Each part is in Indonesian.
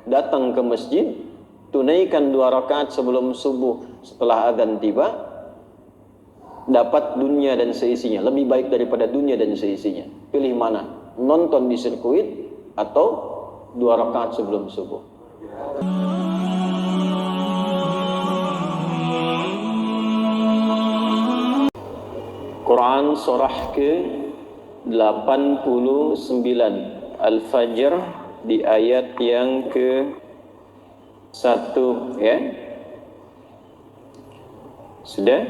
datang ke masjid, tunaikan 2 rakaat sebelum subuh setelah azan tiba, dapat dunia dan seisinya, lebih baik daripada dunia dan seisinya. Pilih mana? Nonton di sirkuit atau 2 rakaat sebelum subuh? Quran surah ke-89 Al-Fajr di ayat yang ke-1 ya. Sudah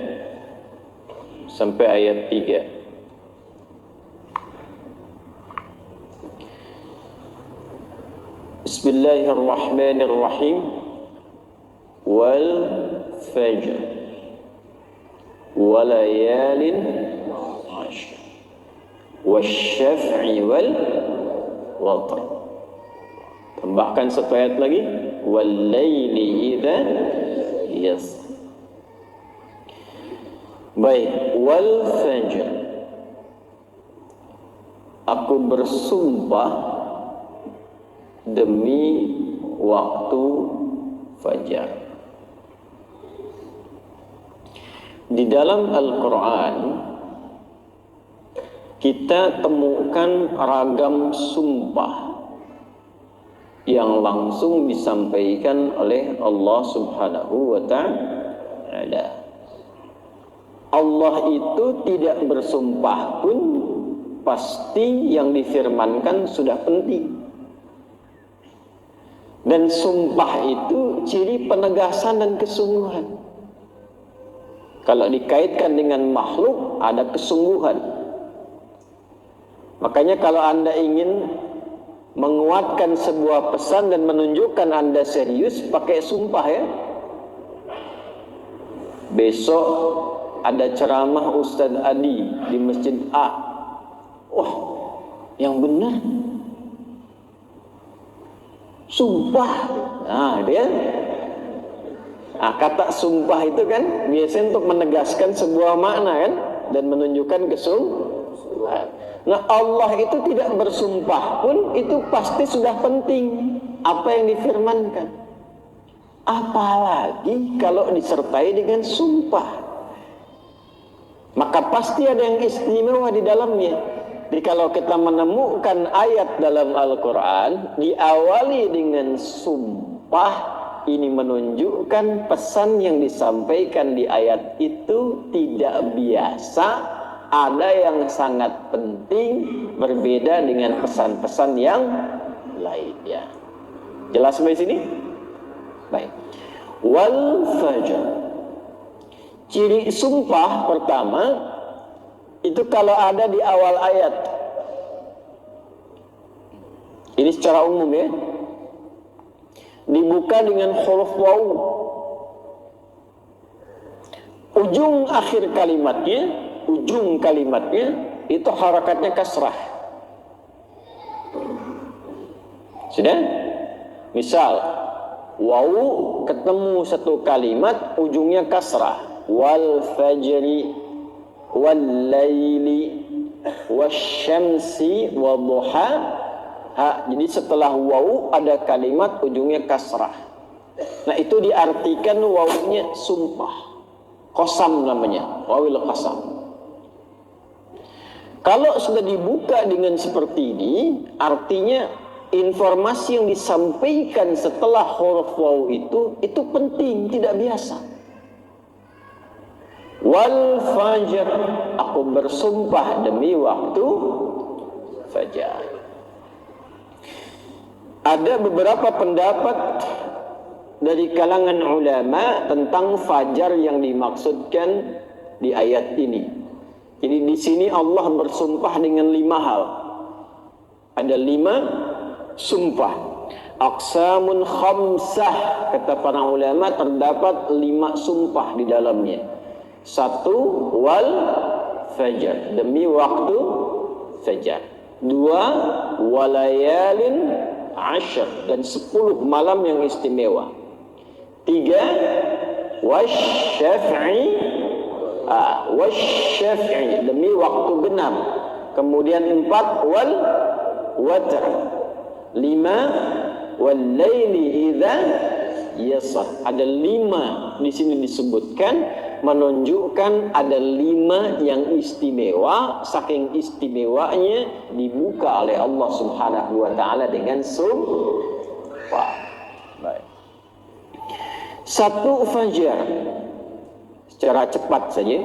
sampai ayat 3. Bismillahirrahmanirrahim. Wal fajr wa layalin ashr wasyaf'i wal watr. Tambahkan satu ayat lagi, wal laili idza yasr. Baik, wal fajr, aku bersumpah demi waktu fajar. Di dalam Al-Quran kita temukan ragam sumpah yang langsung disampaikan oleh Allah Subhanahu wa ta'ala. Allah itu tidak bersumpah pun pasti yang difirmankan sudah penting. Dan sumpah itu ciri penegasan dan kesungguhan. Kalau dikaitkan dengan makhluk, ada kesungguhan. Makanya kalau Anda ingin menguatkan sebuah pesan dan menunjukkan Anda serius, pakai sumpah ya. Besok ada ceramah Ustadz Adi di Masjid A. Wah, yang benar sumpah. Nah, dia. Nah, kata sumpah itu kan biasanya untuk menegaskan sebuah makna kan, dan menunjukkan kesungguhan. Nah, Allah itu tidak bersumpah pun itu pasti sudah penting apa yang difirmankan. Apalagi kalau disertai dengan sumpah, maka pasti ada yang istimewa di dalamnya. Jadi kalau kita menemukan ayat dalam Al-Quran diawali dengan sumpah, ini menunjukkan pesan yang disampaikan di ayat itu tidak biasa, ada yang sangat penting, berbeda dengan pesan-pesan yang lainnya. Jelas sampai sini? Baik. Wal fajr. Ciri sumpah pertama itu kalau ada di awal ayat. Ini secara umum ya. Dibuka dengan huruf waw. Ujung kalimatnya itu harakatnya kasrah. Sudah? Misal waw ketemu satu kalimat ujungnya kasrah. Wal fajri wal laili wasyamsi wadduha. Jadi setelah waw ada kalimat ujungnya kasrah. Nah itu diartikan wawnya sumpah. Qasam namanya, wawil qasam. Kalau sudah dibuka dengan seperti ini, artinya informasi yang disampaikan setelah huruf waw itu penting, tidak biasa. Wal fajr, aku bersumpah demi waktu fajar. Ada beberapa pendapat dari kalangan ulama tentang fajar yang dimaksudkan di ayat ini. Jadi di sini Allah bersumpah dengan 5 hal. Ada 5 sumpah. Aqsamun khamsah, kata para ulama, terdapat 5 sumpah di dalamnya. 1, wal fajar, demi waktu fajar. 2, walayalin ashr, dan 10 malam yang istimewa. 3, wasyaf'i, demi waktu genap. Kemudian 4, wal watr. 5, wal laili idza yasah. Ada 5 di sini disebutkan, menunjukkan ada 5 yang istimewa. Saking istimewanya dibuka oleh Allah Subhanahu wa taala dengan sumpah. Baik. 1 fajar. Secara cepat saja.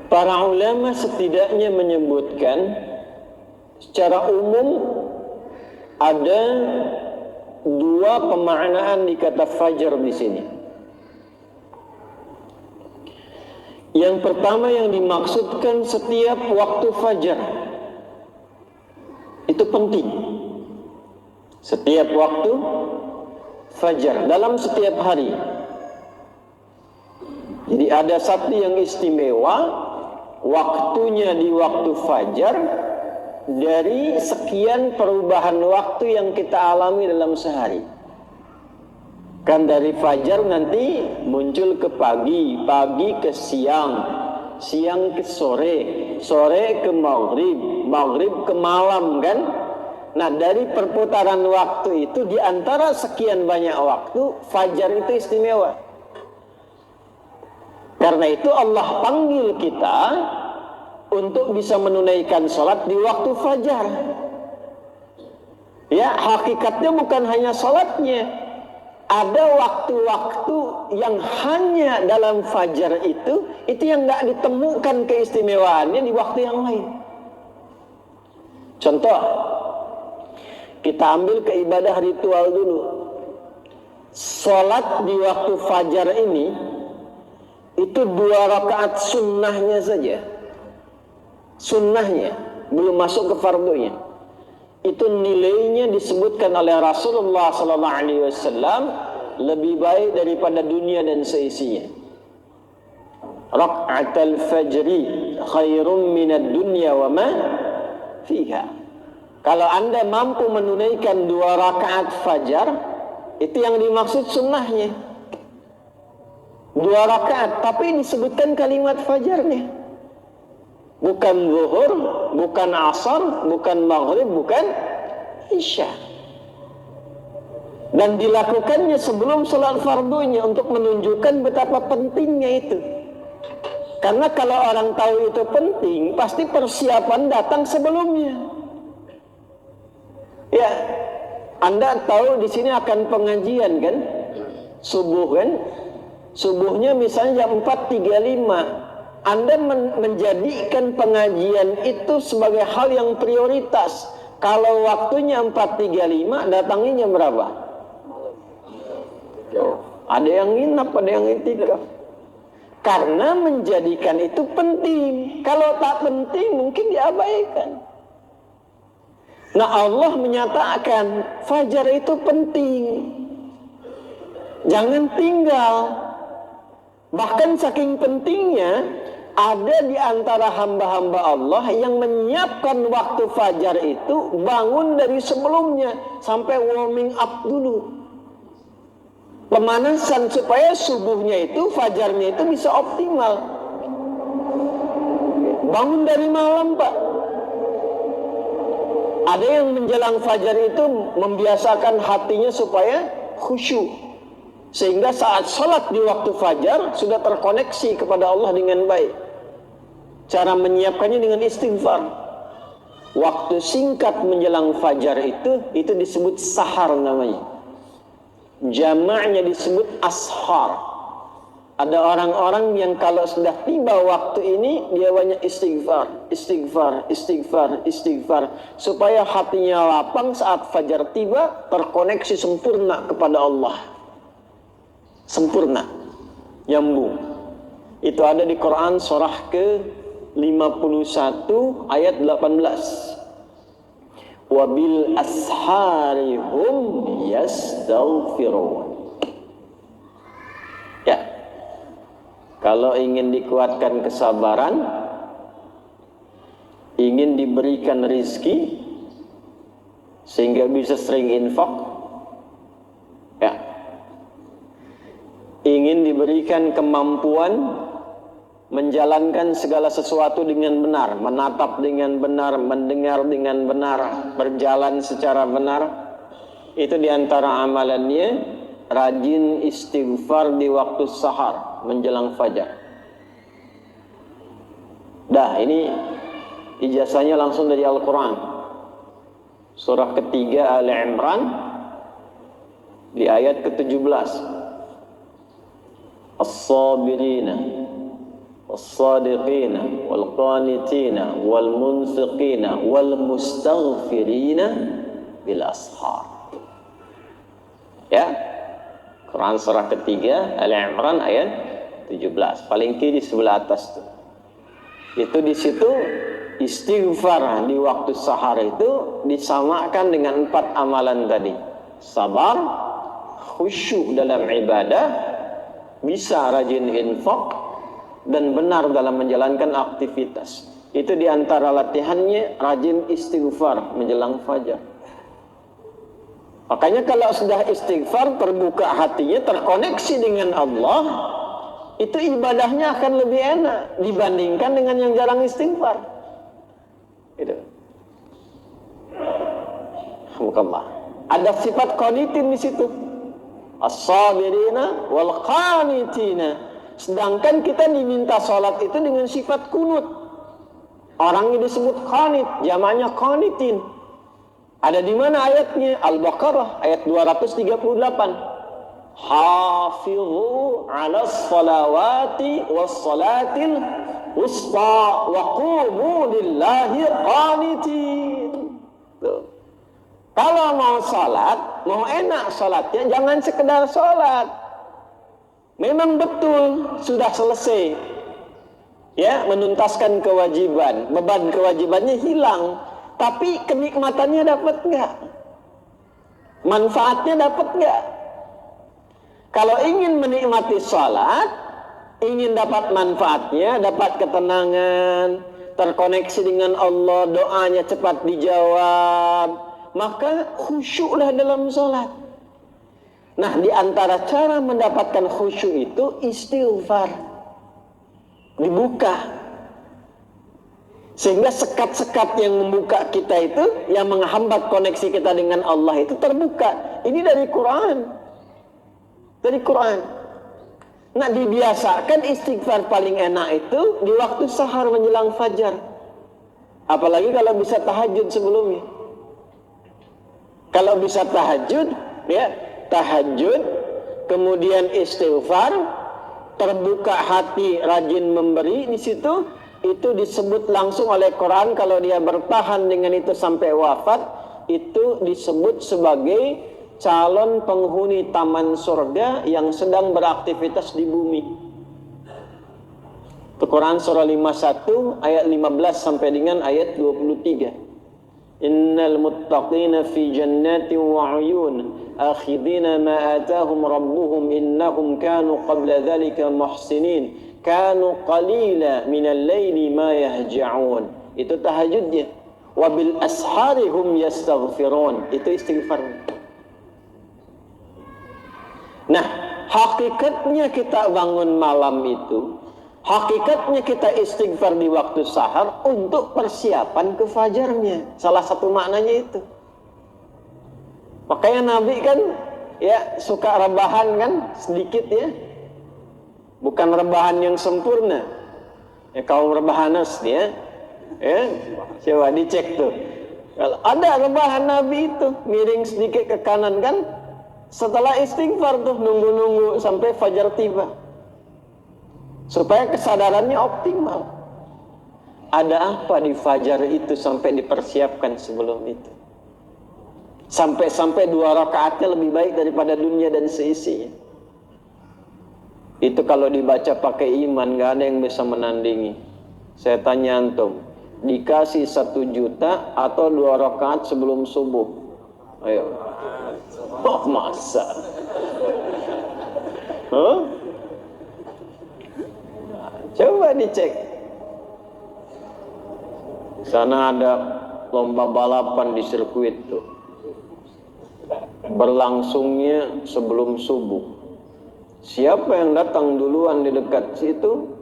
Para ulama setidaknya menyebutkan secara umum ada 2 pemaknaan di kata fajar di sini. Yang pertama yang dimaksudkan setiap waktu fajar. Itu penting. Setiap waktu fajar dalam setiap hari. Jadi ada satu yang istimewa, waktunya di waktu fajar dari sekian perubahan waktu yang kita alami dalam sehari. Kan dari fajar nanti muncul ke pagi, pagi ke siang, siang ke sore, sore ke maghrib, maghrib ke malam kan. Nah dari perputaran waktu itu, di antara sekian banyak waktu, fajar itu istimewa. Karena itu Allah panggil kita untuk bisa menunaikan sholat di waktu fajar. Ya, hakikatnya bukan hanya sholatnya. Ada waktu-waktu yang hanya dalam fajar itu yang nggak ditemukan keistimewaannya di waktu yang lain. Contoh, kita ambil keibadah ritual dulu. Sholat di waktu fajar ini itu 2 rakaat sunnahnya saja. Sunnahnya, belum masuk ke fardunya. Itu nilainya disebutkan oleh Rasulullah SAW lebih baik daripada dunia dan seisinya. Raka'atul fajri khairum minad dunya wa ma fiha. Kalau Anda mampu menunaikan 2 rakaat fajar, itu yang dimaksud sunnahnya. 2 rakaat, tapi disebutkan kalimat fajarnya. Bukan zuhur, bukan asar, bukan maghrib, bukan isya. Dan dilakukannya sebelum sholat fardunya untuk menunjukkan betapa pentingnya itu. Karena kalau orang tahu itu penting, pasti persiapan datang sebelumnya. Ya, Anda tahu di sini akan pengajian kan? Subuh kan? Subuhnya misalnya jam 4.35. Anda menjadikan pengajian itu sebagai hal yang prioritas. Kalau waktunya 4.35, datangnya jam berapa? Ada yang nginap, ada yang itikaf. Karena menjadikan itu penting. Kalau tak penting mungkin diabaikan. Nah Allah menyatakan fajar itu penting. Jangan tinggal. Bahkan saking pentingnya, ada di antara hamba-hamba Allah yang menyiapkan waktu fajar itu bangun dari sebelumnya sampai warming up dulu. Pemanasan supaya subuhnya itu, fajarnya itu bisa optimal. Bangun dari malam, Pak. Ada yang menjelang fajar itu membiasakan hatinya supaya khusyuk. Sehingga saat sholat di waktu fajar sudah terkoneksi kepada Allah dengan baik. Cara menyiapkannya dengan istighfar. Waktu singkat menjelang fajar itu disebut sahar namanya. Jamaknya disebut ashar. Ada orang-orang yang kalau sudah tiba waktu ini, dia banyak istighfar, istighfar, istighfar, istighfar. Supaya hatinya lapang saat fajar tiba, terkoneksi sempurna kepada Allah. Sempurna, nyambung. Itu ada di Quran surah ke-51 ayat 18. Wabil ashari hum yastaghfirun. Ya. Kalau ingin dikuatkan kesabaran, ingin diberikan rizki sehingga bisa sering infak, ya. Ingin diberikan kemampuan menjalankan segala sesuatu dengan benar, menatap dengan benar, mendengar dengan benar, berjalan secara benar. Itu diantara amalannya rajin istighfar di waktu sahar menjelang fajar. Dah, ini ijazahnya langsung dari Al-Quran. Surah ketiga Ali Imran di ayat ke-17. As-sabirina was-sadiqina wal-qanitina wal-munfiqina wal-mustaghfirina bil ashar. Ya, Quran surah ketiga Ali Imran ayat 17, paling kiri sebelah atas tuh. Itu di situ istighfar di waktu sahar itu disamakan dengan 4 amalan tadi. Sabar, khusyuk dalam ibadah, bisa rajin infak, dan benar dalam menjalankan aktivitas. Itu diantara latihannya rajin istighfar menjelang fajar. Makanya kalau sudah istighfar, terbuka hatinya, terkoneksi dengan Allah, itu ibadahnya akan lebih enak dibandingkan dengan yang jarang istighfar. Gitu. Alhamdulillah. Ada sifat qanitin di situ. As-sabirina wal qanitina. Sedangkan kita diminta sholat itu dengan sifat kunut. Orangnya disebut qanit, jamaknya qanitin. Ada di mana ayatnya? Al-Baqarah ayat 238. Hafizu 'alas salawati was salatil wusta wa qumu lillahi qanitin. Tuh. Kalau mau salat, mau enak salatnya, jangan sekedar salat. Memang betul sudah selesai, ya, menuntaskan kewajiban, beban kewajibannya hilang, tapi kenikmatannya dapat nggak? Manfaatnya dapat nggak? Kalau ingin menikmati salat, ingin dapat manfaatnya, dapat ketenangan, terkoneksi dengan Allah, doanya cepat dijawab, maka khusyuklah dalam salat. Nah, di antara cara mendapatkan khusyuk itu istighfar. Dibuka. Sehingga sekat-sekat yang membuka kita itu, yang menghambat koneksi kita dengan Allah itu terbuka. Ini dari Quran. Dari Quran. Nah, dibiasakan istighfar paling enak itu di waktu sahar menjelang fajar. Apalagi kalau bisa tahajud sebelumnya. Kalau bisa tahajud, ya, tahajud, kemudian istighfar, terbuka hati, rajin memberi di situ, itu disebut langsung oleh Quran. Kalau dia bertahan dengan itu sampai wafat, itu disebut sebagai calon penghuni taman surga yang sedang beraktivitas di bumi. Quran surah 51 ayat 15 sampai dengan ayat 23. Innal muttaqina fi jannatin wa 'uyun akhidina ma atahum rabbuhum innahum kanu qabla dhalika muhsinin kanu qalila minal laili ma yahja'un. Itu tahajudnya. Wa bil asharihum yastaghfirun. Itu istighfar. Nah, hakikatnya kita bangun malam itu, hakikatnya kita istighfar di waktu sahar untuk persiapan ke fajarnya. Salah satu maknanya itu. Makanya Nabi kan ya suka rebahan kan sedikit ya. Bukan rebahan yang sempurna. Ya kaum rebahanas ya. Ya, coba dicek tuh. Kalau ada rebahan Nabi itu miring sedikit ke kanan kan, setelah istighfar tuh nunggu-nunggu sampai fajar tiba. Supaya kesadarannya optimal. Ada apa di fajar itu sampai dipersiapkan sebelum itu? Sampai-sampai 2 rakaatnya lebih baik daripada dunia dan seisinya. Itu kalau dibaca pakai iman, gak ada yang bisa menandingi. Saya tanya antum, dikasih 1 juta atau 2 rakaat sebelum subuh? Ayo. Oh, masa? Huh? Coba dicek. Sana ada lomba balapan di sirkuit tuh. Berlangsungnya sebelum subuh. Siapa yang datang duluan di dekat situ,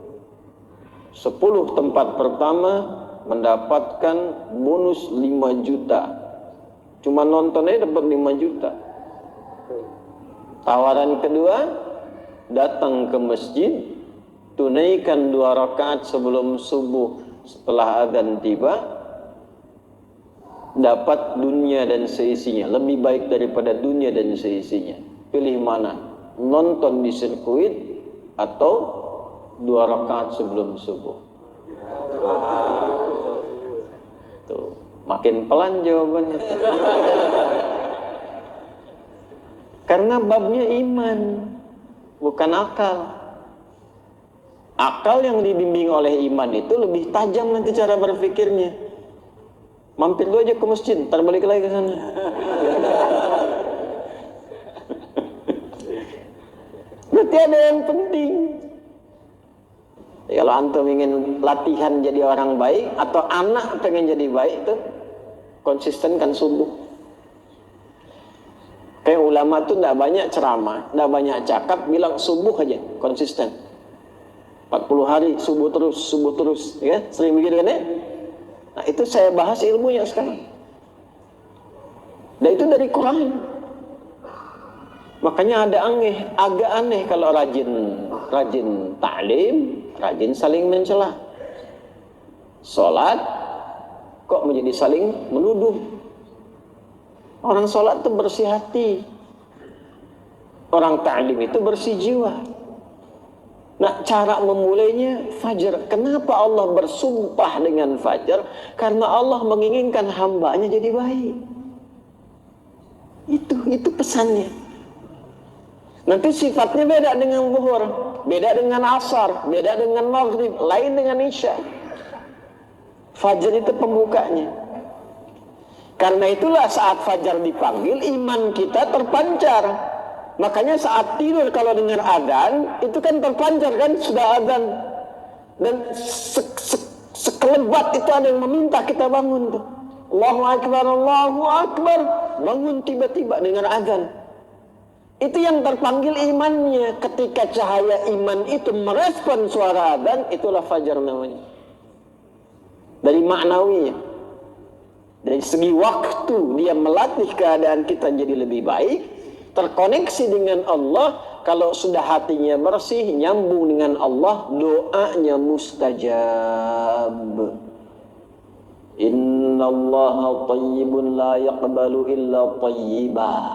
10 tempat pertama mendapatkan bonus 5 juta. Cuma nontonnya dapat 5 juta. Tawaran kedua, datang ke masjid, tunaikan 2 rakaat sebelum subuh, setelah azan tiba, dapat dunia dan seisinya, lebih baik daripada dunia dan seisinya. Pilih mana? Nonton di sirkuit atau 2 rakaat sebelum subuh? Tuh, makin pelan jawabannya. Karena babnya iman, bukan akal. Akal yang dibimbing oleh iman itu lebih tajam nanti cara berpikirnya. Mampir dulu aja ke masjid, ntar balik lagi ke sana. Berarti ada yang penting. Kalau antum ingin latihan jadi orang baik, atau anak pengen jadi baik, tuh konsisten kan subuh. Kayak ulama tuh tidak banyak ceramah, tidak banyak cakap, bilang subuh aja, konsisten. 40 hari subuh terus, ya, sering begitu kan ya? Nah itu saya bahas ilmunya sekarang. Dan itu dari Quran. Makanya agak aneh kalau rajin ta'lim, rajin saling mencela. Sholat kok menjadi saling menuduh. Orang sholat itu bersih hati, orang ta'lim itu bersih jiwa. Nah, cara memulainya fajar. Kenapa Allah bersumpah dengan fajar? Karena Allah menginginkan hambanya jadi baik. Itu pesannya. Nanti sifatnya beda dengan zuhur, beda dengan asar, beda dengan maghrib, lain dengan isya. Fajar itu pembukanya. Karena itulah saat fajar dipanggil, iman kita terpancar. Makanya saat tidur kalau dengar adzan, itu kan terpancar kan, sudah adzan. Dan sekelebat itu ada yang meminta kita bangun tuh. Allahu Akbar, Allahu Akbar. Bangun tiba-tiba dengar adzan. Itu yang terpanggil imannya. Ketika cahaya iman itu merespon suara adzan, itulah fajar namanya. Dari maknawinya. Dari segi waktu dia melatih keadaan kita jadi lebih baik, terkoneksi dengan Allah. Kalau sudah hatinya bersih, nyambung dengan Allah, doanya mustajab. Innallaha tayyibun la yaqbalu illa tayyibah.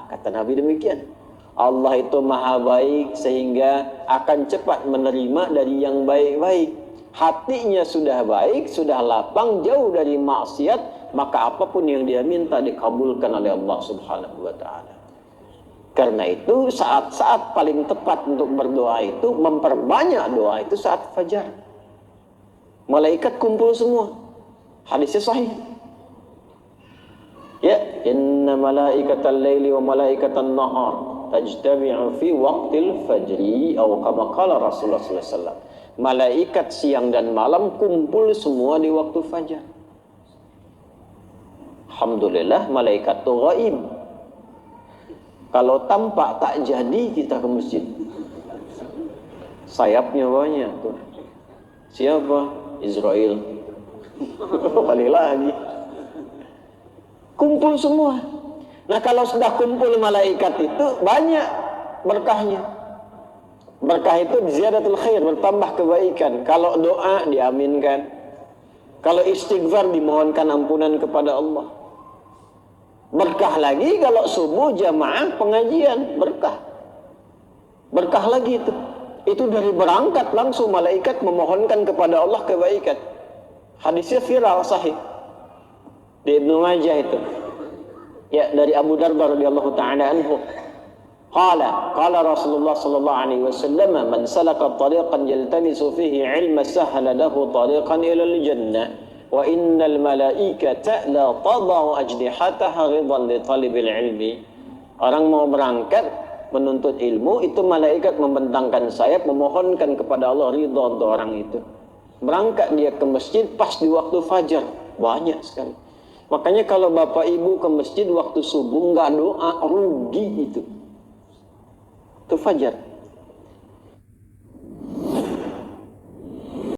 Kata Nabi demikian. Allah itu maha baik sehingga akan cepat menerima dari yang baik-baik. Hatinya sudah baik, sudah lapang, jauh dari maksiat, maka apapun yang dia minta dikabulkan oleh Allah Subhanahu wa ta'ala. Karena itu saat-saat paling tepat untuk berdoa itu, memperbanyak doa itu saat fajar. Malaikat kumpul semua. Hadisnya sahih. Ya, inna malaikatal laili wa malaikatan nahar tajtami'u fi waqtil fajri atau kama qala Rasulullah sallallahu alaihi wasallam. Malaikat siang dan malam kumpul semua di waktu fajar. Alhamdulillah malaikat itu ghaib. Kalau tampak tak jadi kita ke masjid. Sayapnya banyak tuh. Siapa? Israel. Balik lagi. Kumpul semua. Nah kalau sudah kumpul malaikat itu banyak berkahnya. Berkah itu ziyadatul khair, bertambah kebaikan. Kalau doa diaminkan. Kalau istighfar dimohonkan ampunan kepada Allah. Berkah lagi kalau subuh jamaah pengajian, berkah. Berkah lagi itu. Itu dari berangkat langsung malaikat memohonkan kepada Allah kebaikan. Hadisnya viral sahih. Di Ibnu Majah itu. Ya, dari Abu Darda radhiyallahu ta'ala anhu. Qala Rasulullah sallallahu alaihi wasallam, man salaka tariqan yaltamisu fihi 'ilma sahhala lahu tariqan ila al-jannah. Wa innal malaikata la tadau ajdihataha ridan li talibil ilmi. Orang mau berangkat menuntut ilmu, itu malaikat membentangkan sayap memohonkan kepada Allah ridha untuk orang itu. Berangkat dia ke masjid pas di waktu fajar, banyak sekali. Makanya kalau bapak ibu ke masjid waktu subuh nggak doa, rugi itu. Itu fajar.